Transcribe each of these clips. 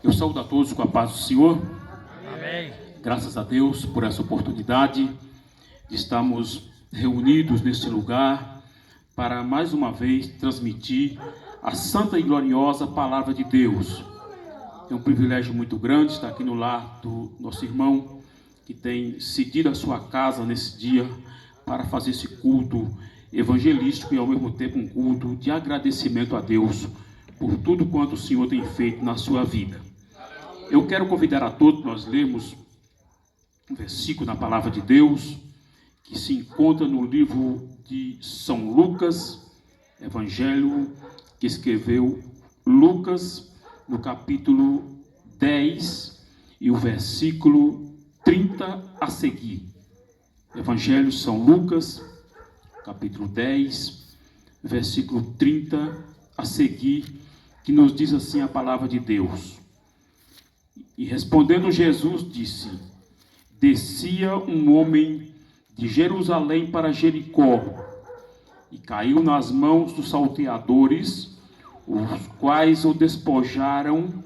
Eu saúdo a todos com a paz do Senhor. Amém. Graças a Deus por essa oportunidade de estarmos reunidos neste lugar para mais uma vez transmitir a santa e gloriosa palavra de Deus. É um privilégio muito grande estar aqui no lar do nosso irmão que tem cedido a sua casa nesse dia para fazer esse culto evangelístico e ao mesmo tempo um culto de agradecimento a Deus por tudo quanto o Senhor tem feito na sua vida. Eu quero convidar a todos, nós lemos um versículo na palavra de Deus, que se encontra no livro de São Lucas, evangelho que escreveu Lucas, no capítulo 10 e o versículo 30 a seguir. Evangelho São Lucas, capítulo 10, versículo 30 a seguir, que nos diz assim a palavra de Deus. E respondendo Jesus disse: descia um homem de Jerusalém para Jericó, e caiu nas mãos dos salteadores, os quais o despojaram,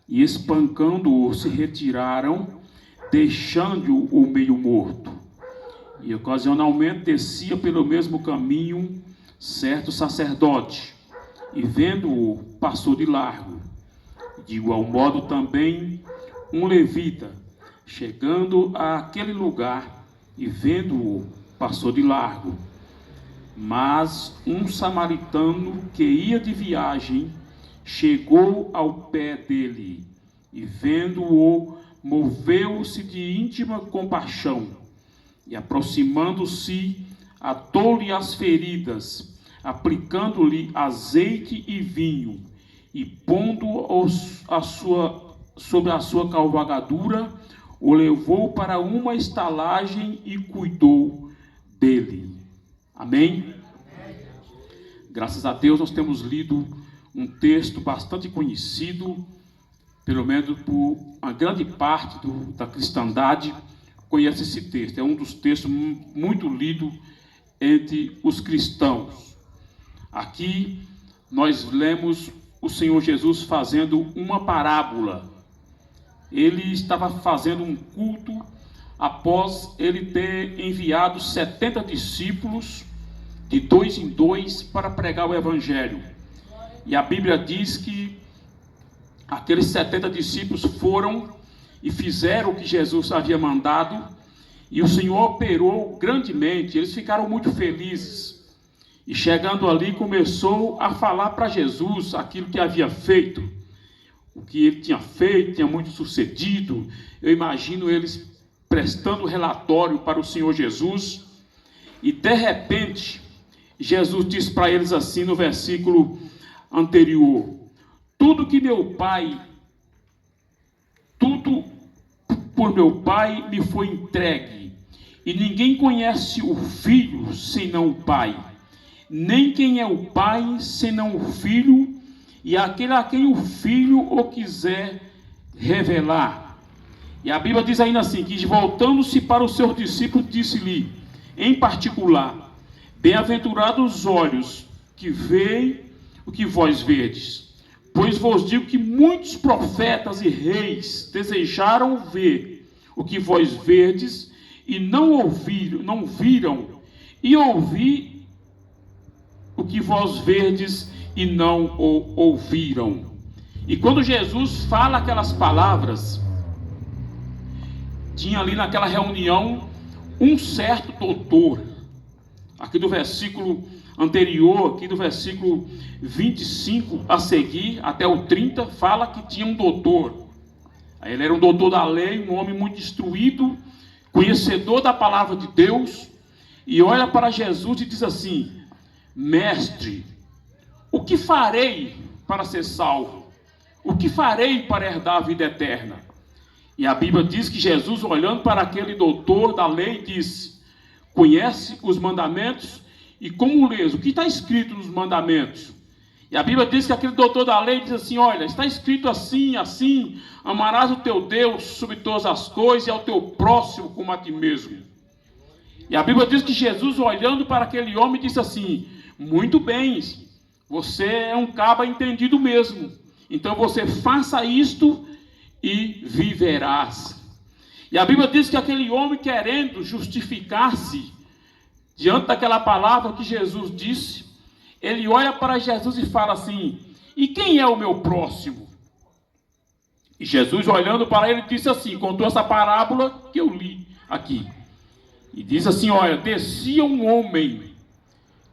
e espancando-o se retiraram, deixando-o meio morto. E ocasionalmente descia pelo mesmo caminho certo sacerdote, e vendo-o passou de largo. De igual modo também um levita, chegando àquele lugar e vendo-o, passou de largo. Mas um samaritano que ia de viagem chegou ao pé dele e vendo-o, moveu-se de íntima compaixão e aproximando-se, atou-lhe as feridas, aplicando-lhe azeite e vinho e pondo sobre a sua cavalgadura, o levou para uma estalagem e cuidou dele. Amém? Graças a Deus nós temos lido um texto bastante conhecido, pelo menos por uma grande parte da cristandade conhece esse texto. É um dos textos muito lido entre os cristãos. Aqui nós lemos o Senhor Jesus fazendo uma parábola. Ele estava fazendo um culto após ele ter enviado 70 discípulos de 2 em 2 para pregar o evangelho. E a Bíblia diz que aqueles 70 discípulos foram e fizeram o que Jesus havia mandado, e o Senhor operou grandemente. Eles ficaram muito felizes. E chegando ali, começou a falar para Jesus aquilo que havia feito. O que ele tinha feito, tinha muito sucedido. Eu imagino eles prestando relatório para o Senhor Jesus. E de repente, Jesus diz para eles assim no versículo anterior: tudo por meu Pai me foi entregue. E ninguém conhece o Filho senão o Pai. Nem quem é o Pai senão o Filho, e aquele a quem o Filho o quiser revelar. E a Bíblia diz ainda assim, que voltando-se para os seus discípulos, disse-lhe, em particular: bem-aventurados os olhos que veem o que vós vedes. Pois vos digo que muitos profetas e reis desejaram ver o que vós vedes, e não viram, e ouvir o que vós verdes e não o ouviram. E quando Jesus fala aquelas palavras, tinha ali naquela reunião um certo doutor. Aqui do versículo anterior, aqui do versículo 25 a seguir, até o 30, fala que tinha um doutor. Ele era um doutor da lei, um homem muito instruído, conhecedor da palavra de Deus, e olha para Jesus e diz assim: mestre, o que farei para ser salvo? O que farei para herdar a vida eterna? E a Bíblia diz que Jesus, olhando para aquele doutor da lei, disse: conhece os mandamentos e como lês? O que está escrito nos mandamentos? E a Bíblia diz que aquele doutor da lei diz assim: olha, está escrito assim, assim, amarás o teu Deus sobre todas as coisas e ao teu próximo como a ti mesmo. E a Bíblia diz que Jesus, olhando para aquele homem, disse assim: muito bem, você é um caba entendido mesmo. Então você faça isto e viverás. E a Bíblia diz que aquele homem, querendo justificar-se diante daquela palavra que Jesus disse, ele olha para Jesus e fala assim: e quem é o meu próximo? E Jesus, olhando para ele, disse assim, contou essa parábola que eu li aqui. E diz assim: olha, descia um homem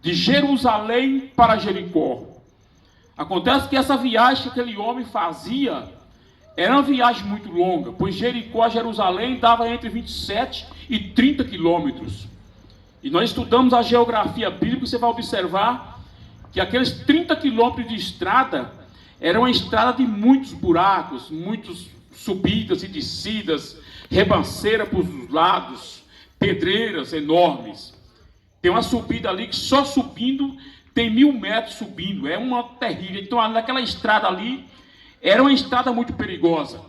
de Jerusalém para Jericó. Acontece que essa viagem que aquele homem fazia era uma viagem muito longa, pois Jericó a Jerusalém dava entre 27 e 30 quilômetros. E nós estudamos a geografia bíblica, você vai observar que aqueles 30 quilômetros de estrada era uma estrada de muitos buracos, muitas subidas e descidas, rebanceira por os lados, pedreiras enormes. Tem uma subida ali que só subindo tem 1000 metros subindo, é uma terrível. Então naquela estrada ali era uma estrada muito perigosa,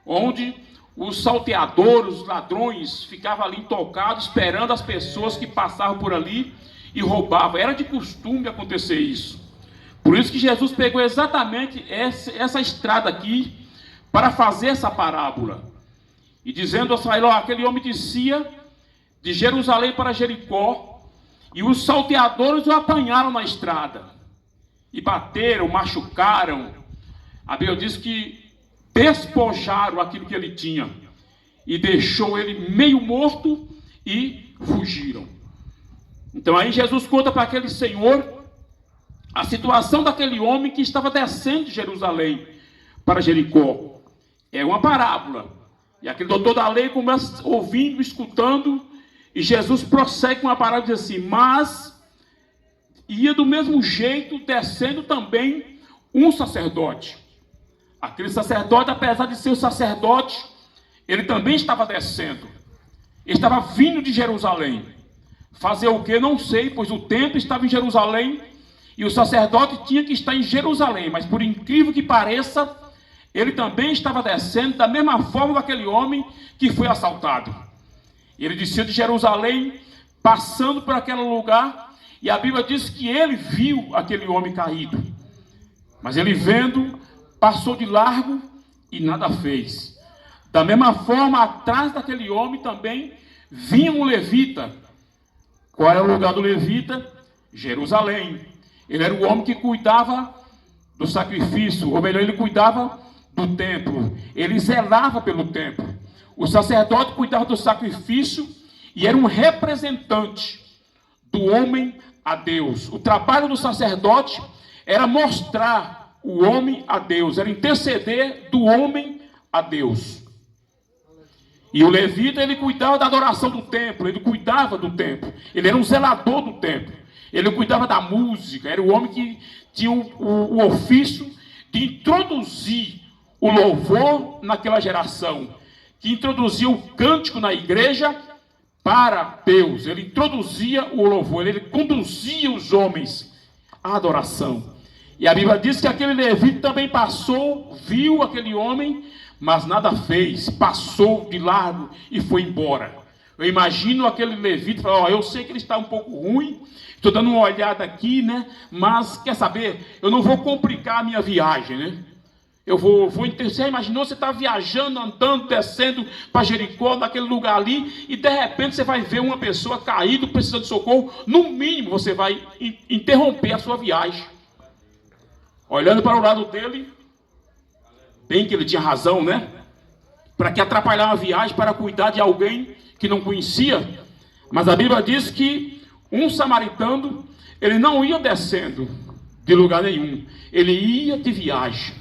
onde os salteadores, os ladrões ficavam ali tocados, esperando as pessoas que passavam por ali e roubavam. Era de costume acontecer isso. Por isso que Jesus pegou exatamente essa estrada aqui para fazer essa parábola. E dizendo assim: ó, aquele homem descia de Jerusalém para Jericó, e os salteadores o apanharam na estrada, e bateram, machucaram. A Bíblia diz que despojaram aquilo que ele tinha, e deixou ele meio morto, e fugiram. Então aí Jesus conta para aquele senhor a situação daquele homem que estava descendo de Jerusalém para Jericó. É uma parábola. E aquele doutor da lei começa ouvindo, escutando, e Jesus prossegue com uma parábola e diz assim: mas ia do mesmo jeito descendo também um sacerdote. Aquele sacerdote, apesar de ser o sacerdote, ele também estava descendo. Ele estava vindo de Jerusalém. Fazer o que? Não sei, pois o templo estava em Jerusalém e o sacerdote tinha que estar em Jerusalém. Mas por incrível que pareça, ele também estava descendo da mesma forma daquele homem que foi assaltado. Ele desceu de Jerusalém, passando por aquele lugar, e a Bíblia diz que ele viu aquele homem caído. Mas ele vendo, passou de largo e nada fez. Da mesma forma, atrás daquele homem também vinha um levita. Qual era o lugar do levita? Jerusalém. Ele era o homem que cuidava do sacrifício, ou melhor, ele cuidava do templo. Ele zelava pelo templo. O sacerdote cuidava do sacrifício e era um representante do homem a Deus. O trabalho do sacerdote era mostrar o homem a Deus, era interceder do homem a Deus. E o levita, ele cuidava da adoração do templo, ele cuidava do templo, ele era um zelador do templo, ele cuidava da música, era o homem que tinha o ofício de introduzir o louvor naquela geração, que introduzia o cântico na igreja para Deus. Ele introduzia o louvor, ele conduzia os homens à adoração. E a Bíblia diz que aquele levita também passou, viu aquele homem, mas nada fez, passou de largo e foi embora. Eu imagino aquele levita falar: eu sei que ele está um pouco ruim, estou dando uma olhada aqui, né? Mas quer saber, eu não vou complicar a minha viagem, né? Eu vou você imaginou, você está viajando, andando, descendo para Jericó, naquele lugar ali, e de repente você vai ver uma pessoa caída, precisando de socorro. No mínimo você vai interromper a sua viagem. Olhando para o lado dele, bem que ele tinha razão, né? Para que atrapalhar uma viagem para cuidar de alguém que não conhecia. Mas a Bíblia diz que um samaritano, ele não ia descendo de lugar nenhum, ele ia de viagem.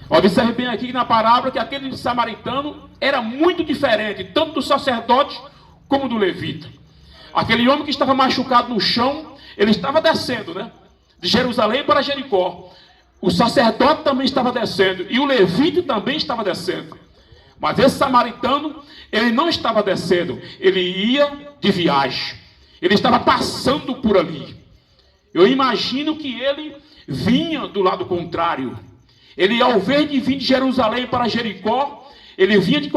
Observe bem aqui na parábola que aquele samaritano era muito diferente, tanto do sacerdote como do levita. Aquele homem que estava machucado no chão, ele estava descendo, né? De Jerusalém para Jericó. O sacerdote também estava descendo e o levita também estava descendo. Mas esse samaritano, ele não estava descendo, ele ia de viagem. Ele estava passando por ali. Eu imagino que ele vinha do lado contrário. Ele, ao invés de vir de Jerusalém para Jericó, ele vinha de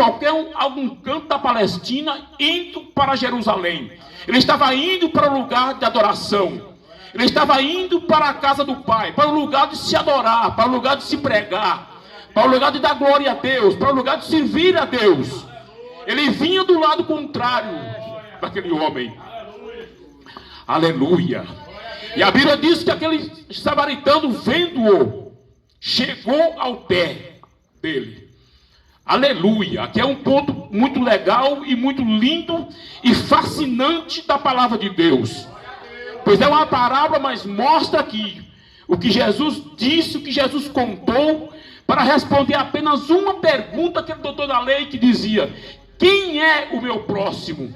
algum canto da Palestina, indo para Jerusalém. Ele estava indo para o lugar de adoração. Ele estava indo para a casa do Pai, para o lugar de se adorar, para o lugar de se pregar, para o lugar de dar glória a Deus, para o lugar de servir a Deus. Ele vinha do lado contrário daquele homem. Aleluia. E a Bíblia diz que aquele samaritano, vendo-o, chegou ao pé dele. Aleluia. Aqui é um ponto muito legal e muito lindo e fascinante da palavra de Deus. Pois é uma parábola, mas mostra aqui o que Jesus disse, o que Jesus contou, para responder apenas uma pergunta que o doutor da lei que dizia: quem é o meu próximo?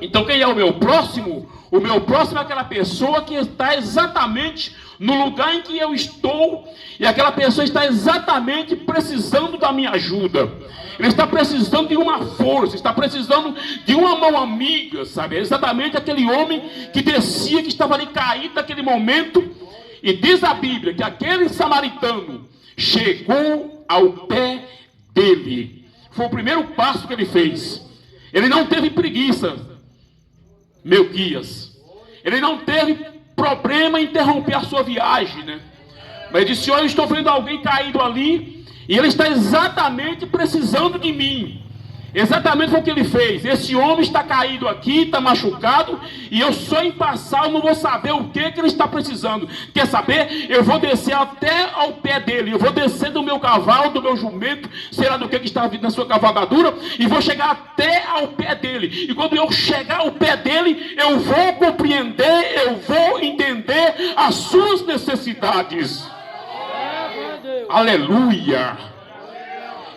Então quem é o meu próximo? O meu próximo é aquela pessoa que está exatamente no lugar em que eu estou, e aquela pessoa está exatamente precisando da minha ajuda. Ele está precisando de uma força, está precisando de uma mão amiga, sabe? É exatamente aquele homem que descia, que estava ali caído naquele momento. E diz a Bíblia que aquele samaritano chegou ao pé dele. Foi o primeiro passo que ele fez. Ele não teve preguiça, Melquias. Ele não teve problema em interromper a sua viagem, né? Mas ele disse: olha, eu estou vendo alguém caído ali, e ele está exatamente precisando de mim. Exatamente foi o que ele fez. Esse homem está caído aqui, está machucado, e eu só em passar eu não vou saber o que ele está precisando. Quer saber? Eu vou descer até ao pé dele. Eu vou descer do meu cavalo, do meu jumento, sei lá do que está vindo na sua cavalgadura, e vou chegar até ao pé dele. E quando eu chegar ao pé dele, eu vou compreender, eu vou entender as suas necessidades. Aleluia.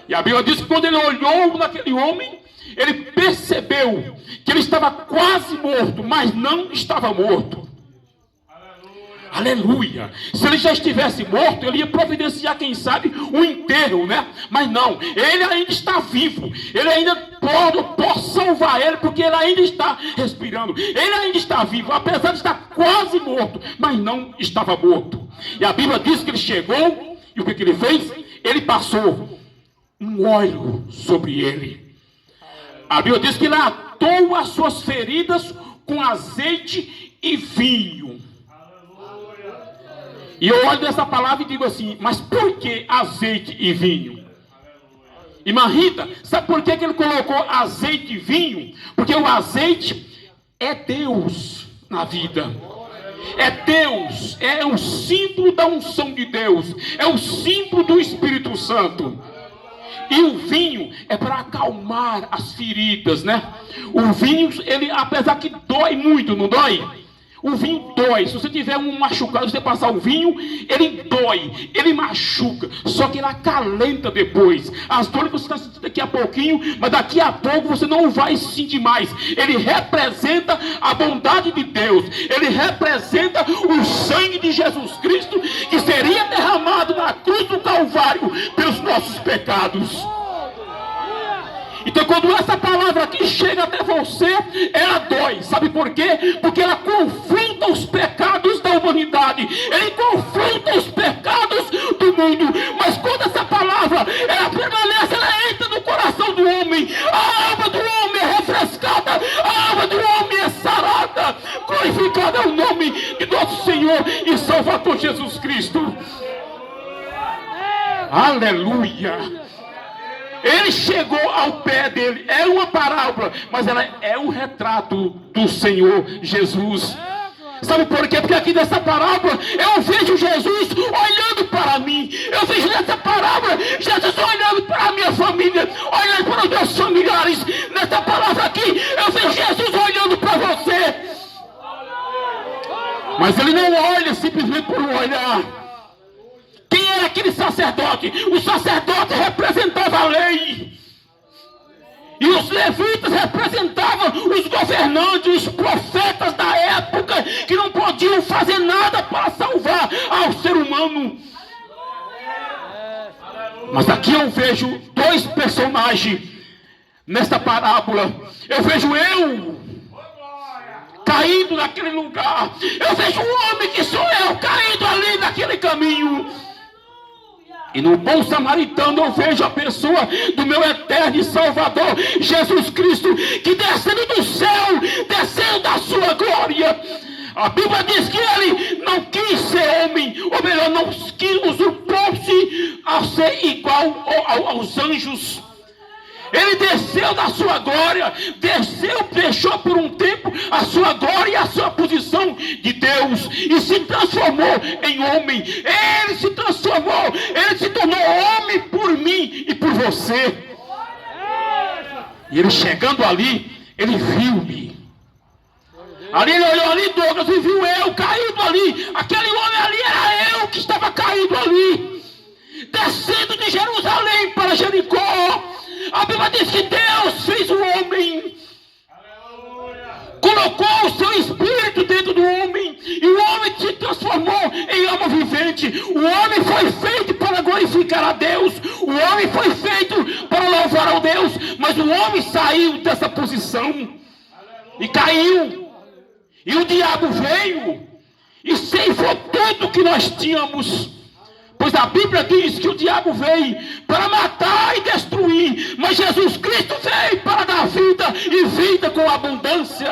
E a Bíblia diz que quando ele olhou naquele homem, ele percebeu que ele estava quase morto, mas não estava morto. Aleluia. Se ele já estivesse morto, ele ia providenciar, quem sabe, um enterro, né? Mas não, ele ainda está vivo. Ele ainda pode salvar ele, porque ele ainda está respirando. Ele ainda está vivo, apesar de estar quase morto, mas não estava morto. E a Bíblia diz que ele chegou, e o que ele fez? Ele passou um óleo sobre ele. A Bíblia diz que ele atou as suas feridas com azeite e vinho. E eu olho nessa palavra e digo assim: mas por que azeite e vinho? Irmã Rita, sabe por que ele colocou azeite e vinho? Porque o azeite é Deus na vida. É Deus, é o símbolo da unção de Deus, é o símbolo do Espírito Santo. E o vinho é para acalmar as feridas, né? O vinho, ele, apesar que dói muito, não dói? O vinho dói. Se você tiver um machucado, você passar o vinho, ele dói, ele machuca. Só que ele acalenta depois. As dores você está sentindo daqui a pouquinho, mas daqui a pouco você não vai sentir mais. Ele representa a bondade de Deus. Ele representa o sangue de Jesus Cristo, que seria derramado na cruz do Calvário pelos nossos pecados. Então quando essa palavra aqui chega até você, ela dói. Sabe por quê? Porque ela confronta os pecados da humanidade. Ele confronta os pecados do mundo. Mas quando essa palavra, ela permanece, ela entra no coração do homem. A alma do homem é refrescada. A alma do homem é sarada. Glorificado é o nome de nosso Senhor e Salvador Jesus Cristo. Aleluia. Ele chegou ao pé dele. É uma parábola, mas ela é um retrato do Senhor Jesus. Sabe por quê? Porque aqui nessa parábola eu vejo Jesus olhando para mim. Eu vejo nessa parábola Jesus olhando para a minha família, olhando para os meus familiares. Nessa palavra aqui eu vejo Jesus olhando para você. Mas ele não olha simplesmente por um olhar. Quem era aquele sacerdote? O sacerdote representava a lei. E os levitas representavam os governantes, os profetas da época, que não podiam fazer nada para salvar ao ser humano. Mas aqui eu vejo dois personagens nesta parábola. Eu vejo eu caído naquele lugar. Eu vejo um homem que sou eu caído ali naquele caminho. E no bom samaritano eu vejo a pessoa do meu eterno e Salvador Jesus Cristo, que descendo do céu, descendo da sua glória. A Bíblia diz que ele não quis ser homem, ou melhor, não quis usurpar-se a ser ser igual aos anjos. Ele desceu da sua glória, deixou por um tempo a sua glória e a sua posição de Deus, e se transformou em homem. Ele se transformou, ele se tornou homem por mim e por você. E ele chegando ali, ele viu-me. Ali ele olhou ali, Douglas, e viu eu caído ali. Aquele homem ali era eu que estava caído ali, descendo de Jerusalém para Jericó. A Bíblia diz que Deus fez o homem, colocou o seu espírito dentro do homem, e o homem se transformou em alma vivente. O homem foi feito para glorificar a Deus, o homem foi feito para louvar ao Deus, mas o homem saiu dessa posição e caiu, e o diabo veio e ceifou tudo que nós tínhamos. Pois a Bíblia diz que o diabo veio para matar e destruir, mas Jesus Cristo veio para dar vida e vida com abundância.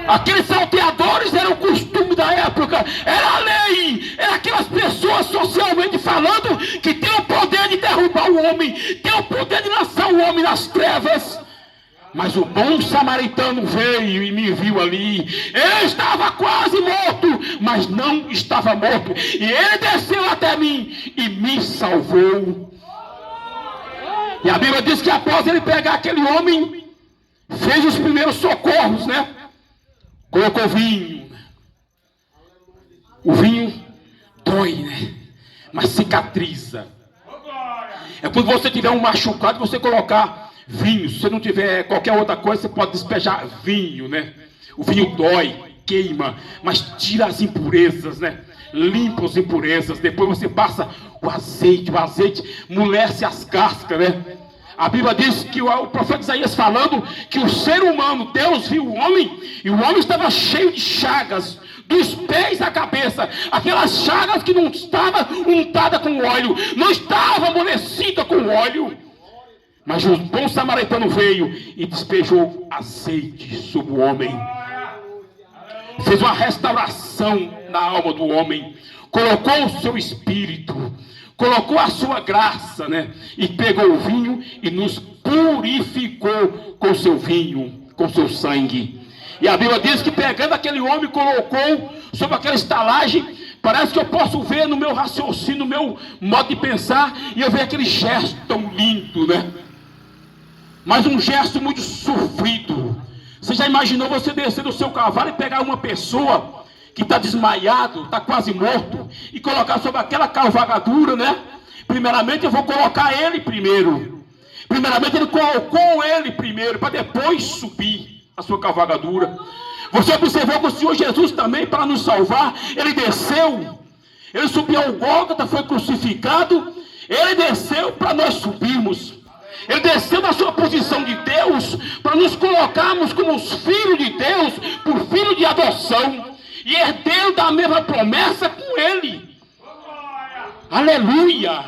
Aqueles salteadores eram o costume da época, era a lei, era aquelas pessoas socialmente falando que tem o poder de derrubar o homem, tem o poder de lançar o homem nas trevas. Mas o bom samaritano veio e me viu ali. Eu estava quase morto, mas não estava morto. E ele desceu até mim e me salvou. E a Bíblia diz que após ele pegar aquele homem, fez os primeiros socorros, né? Colocou vinho. O vinho dói, né? Mas cicatriza. É quando você tiver um machucado, você colocar vinho. Se você não tiver qualquer outra coisa, você pode despejar vinho, né? O vinho dói, queima, mas tira as impurezas, né? Limpa as impurezas. Depois você passa o azeite amolece as cascas, né? A Bíblia diz que o profeta Isaías falando que o ser humano, Deus viu o homem, e o homem estava cheio de chagas, dos pés à cabeça, aquelas chagas que não estava untada com óleo, não estava amolecida com óleo. Mas o bom samaritano veio e despejou azeite sobre o homem. Fez uma restauração na alma do homem. Colocou o seu espírito. Colocou a sua graça, né? E pegou o vinho e nos purificou com o seu vinho, com o seu sangue. E a Bíblia diz que pegando aquele homem, colocou sobre aquela estalagem. Parece que eu posso ver no meu raciocínio, no meu modo de pensar, e eu ver aquele gesto tão lindo, né? Mas um gesto muito sofrido. Você já imaginou você descer do seu cavalo e pegar uma pessoa que está desmaiado, está quase morto, e colocar sobre aquela cavalgadura, né? Primeiramente eu vou colocar ele primeiro. Primeiramente ele colocou ele primeiro, para depois subir a sua cavalgadura. Você observou que o Senhor Jesus também, para nos salvar, ele desceu. Ele subiu ao Gólgota, foi crucificado. Ele desceu para nós subirmos. Ele desceu da sua posição de Deus para nos colocarmos como os filhos de Deus, por filho de adoção, e herdeiro da mesma promessa com ele. Aleluia!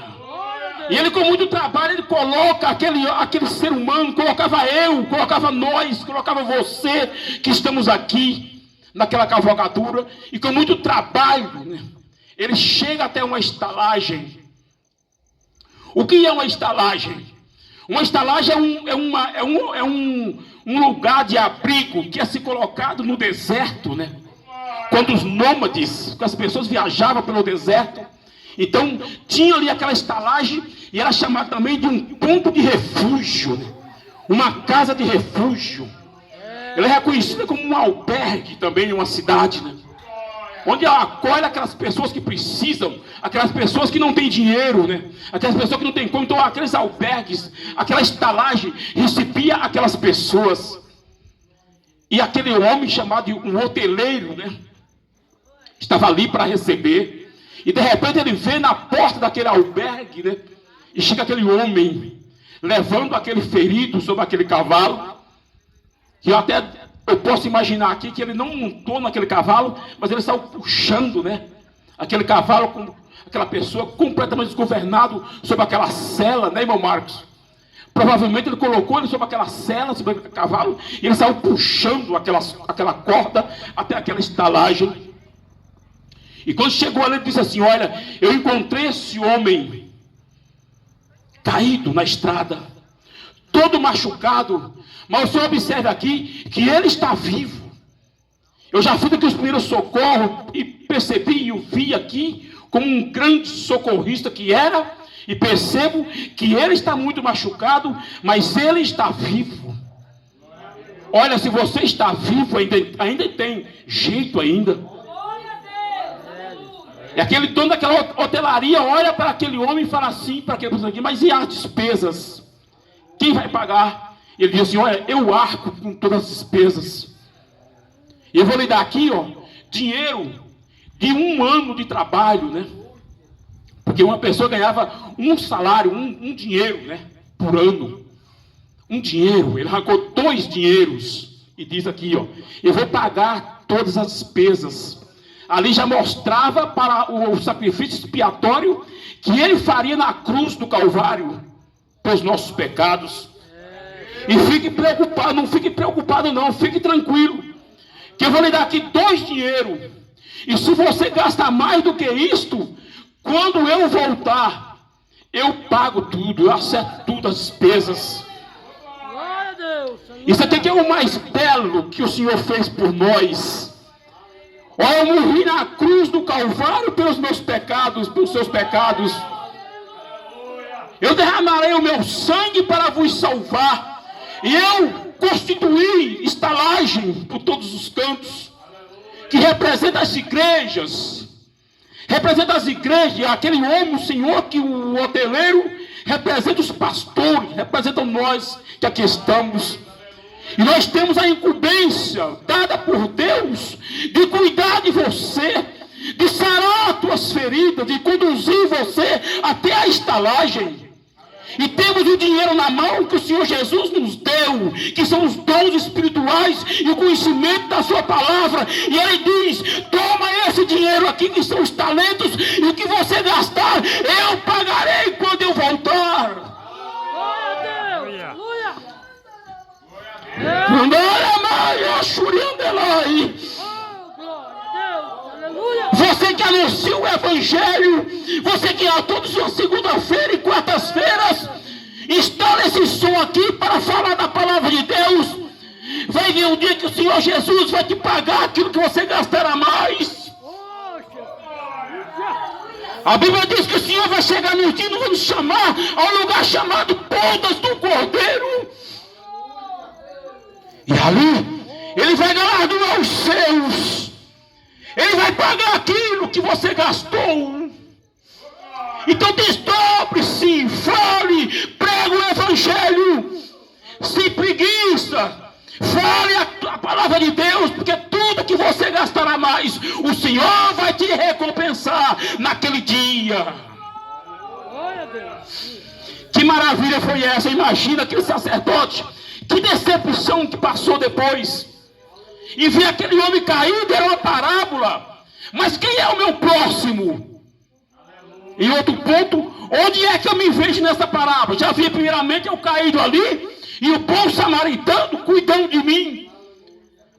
E ele, com muito trabalho, ele coloca aquele ser humano, colocava eu, colocava nós, colocava você que estamos aqui naquela cavalgadura, e com muito trabalho, né, ele chega até uma estalagem. O que é uma estalagem? Uma estalagem é um lugar de abrigo que é se colocado no deserto, né? Quando os nômades, as pessoas viajavam pelo deserto, então tinha ali aquela estalagem, e era chamada também de um ponto de refúgio, né? Uma casa de refúgio. Ela é reconhecida como um albergue também em uma cidade, né? Onde ela acolhe aquelas pessoas que precisam, aquelas pessoas que não têm dinheiro, né? Aquelas pessoas que não têm como. Então aqueles albergues, aquela estalagem recebia aquelas pessoas. E aquele homem chamado de um hoteleiro, né, estava ali para receber. E de repente ele vê na porta daquele albergue, né, e chega aquele homem levando aquele ferido sobre aquele cavalo. Que eu posso imaginar aqui que ele não montou naquele cavalo, mas ele saiu puxando, né, aquele cavalo com aquela pessoa completamente desgovernado sobre aquela sela, né, irmão Marcos? Provavelmente ele colocou ele sobre aquela sela, sobre aquele cavalo, e ele saiu puxando aquela corda até aquela estalagem. E quando chegou ali, ele disse assim: olha, eu encontrei esse homem caído na estrada, todo machucado, mas o senhor observe aqui que ele está vivo. Eu já fiz aqui os primeiros socorros e percebi e o vi aqui como um grande socorrista que era, e percebo que ele está muito machucado, mas ele está vivo. Olha, se você está vivo, ainda tem jeito ainda. E aquele dono daquela hotelaria olha para aquele homem e fala assim para aquele pessoa aqui: mas e as despesas? Quem vai pagar? Ele diz assim: olha, eu arco com todas as despesas. E eu vou lhe dar aqui, ó, dinheiro de 1 ano de trabalho, né? Porque uma pessoa ganhava um salário, um dinheiro, né? Por ano. Um dinheiro. Ele arrancou 2 dinheiros. E diz aqui, ó: eu vou pagar todas as despesas. Ali já mostrava para o sacrifício expiatório que ele faria na cruz do Calvário pelos nossos pecados. E fique preocupado, não fique preocupado não, fique tranquilo, que eu vou lhe dar aqui 2 dinheiros. E se você gastar mais do que isto, quando eu voltar, eu pago tudo, eu acerto tudo, as despesas. Isso aqui é o mais belo que o Senhor fez por nós. Olha, eu morri na cruz do Calvário pelos meus pecados, pelos seus pecados. Eu derramarei o meu sangue para vos salvar. E eu constituí estalagem por todos os cantos, que representa as igrejas. Representa as igrejas, aquele homem, o Senhor, que o hoteleiro representa os pastores, representa nós que aqui estamos. E nós temos a incumbência dada por Deus de cuidar de você, de sarar as tuas feridas, de conduzir você até a estalagem. E temos o dinheiro na mão que o Senhor Jesus nos deu, que são os dons espirituais e o conhecimento da sua palavra. E Ele diz: toma esse dinheiro aqui, que são os talentos, e o que você gastar, eu pagarei quando eu voltar. Você que anuncia o Evangelho, você que a todos os segunda-feira e quartas-feiras instala esse som aqui para falar da palavra de Deus, vai vir um dia que o Senhor Jesus vai te pagar aquilo que você gastará mais. A Bíblia diz que o Senhor vai chegar no dia e vai nos chamar ao lugar chamado Bodas do Cordeiro. E ali, Ele vai galardoar os seus. Ele vai pagar aquilo que você gastou. Então desdobre-se, fale, pregue o Evangelho, sem preguiça. Fale a palavra de Deus, porque tudo que você gastará mais, o Senhor vai te recompensar naquele dia. Que maravilha foi essa? Imagina aquele sacerdote, que decepção que passou depois. E ver aquele homem caído, era uma parábola. Mas quem é o meu próximo? E outro ponto, onde é que eu me vejo nessa parábola? Já vi primeiramente eu caído ali, e o bom samaritano cuidando de mim.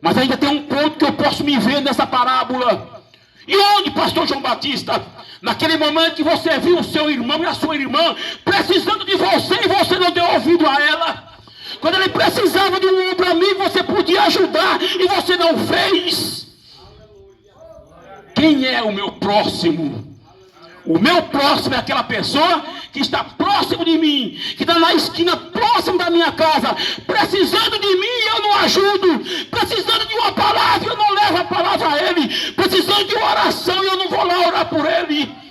Mas ainda tem um ponto que eu posso me ver nessa parábola. E onde, pastor João Batista? Naquele momento que você viu o seu irmão e a sua irmã precisando de você, e você não deu ouvido a ela. Quando ele precisava de um ombro amigo, você podia ajudar, e você não fez. Quem é o meu próximo? O meu próximo é aquela pessoa que está próximo de mim, que está na esquina próximo da minha casa, precisando de mim e eu não ajudo, precisando de uma palavra eu não levo a palavra a ele, precisando de uma oração e eu não vou lá orar por ele.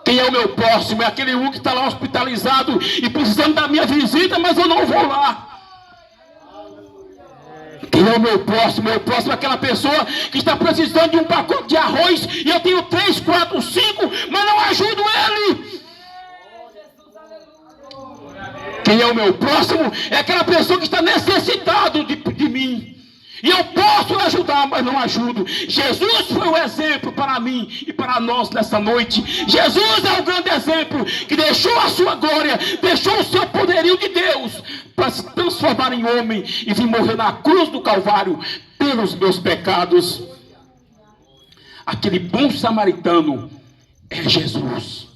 Quem é o meu próximo? É aquele um que está lá hospitalizado e precisando da minha visita, mas eu não vou lá. Quem é o meu próximo? Meu próximo é aquela pessoa que está precisando de um pacote de arroz e eu tenho 3, 4, 5, mas não ajudo ele. Quem é o meu próximo? É aquela pessoa que está necessitado de mim. E eu posso ajudar, mas não ajudo. Jesus foi o exemplo para mim e para nós nessa noite. Jesus é o grande exemplo que deixou a sua glória, deixou o seu poderio de Deus para se transformar em homem e vir morrer na cruz do Calvário pelos meus pecados. Aquele bom samaritano é Jesus.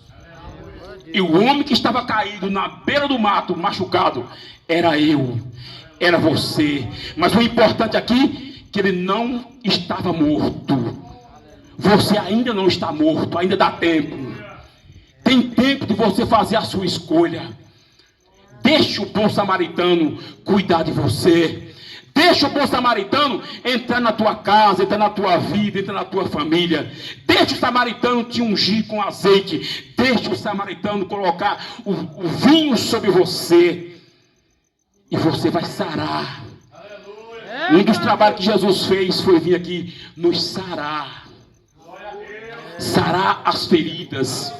E o homem que estava caído na beira do mato, machucado, era eu, era você. Mas o importante aqui é que ele não estava morto. Você ainda não está morto, ainda dá tempo. Tem tempo de você fazer a sua escolha. Deixa o bom samaritano cuidar de você. Deixa o bom samaritano entrar na tua casa, entrar na tua vida, entrar na tua família. Deixa o samaritano te ungir com azeite. Deixa o samaritano colocar o vinho sobre você. E você vai sarar. Um dos trabalhos que Jesus fez foi vir aqui nos sarar. Sarar as feridas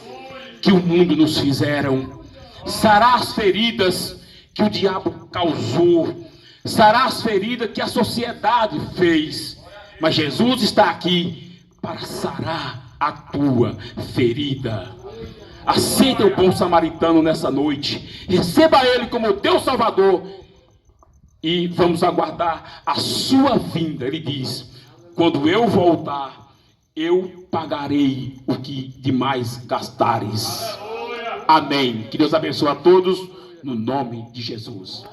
que o mundo nos fizeram. Sarar as feridas que o diabo causou. Sarar as feridas que a sociedade fez. Mas Jesus está aqui para sarar a tua ferida. Aceita o bom samaritano nessa noite. Receba ele como teu Salvador. E vamos aguardar a sua vinda. Ele diz: quando eu voltar, eu pagarei o que demais gastares. Amém. Que Deus abençoe a todos, no nome de Jesus.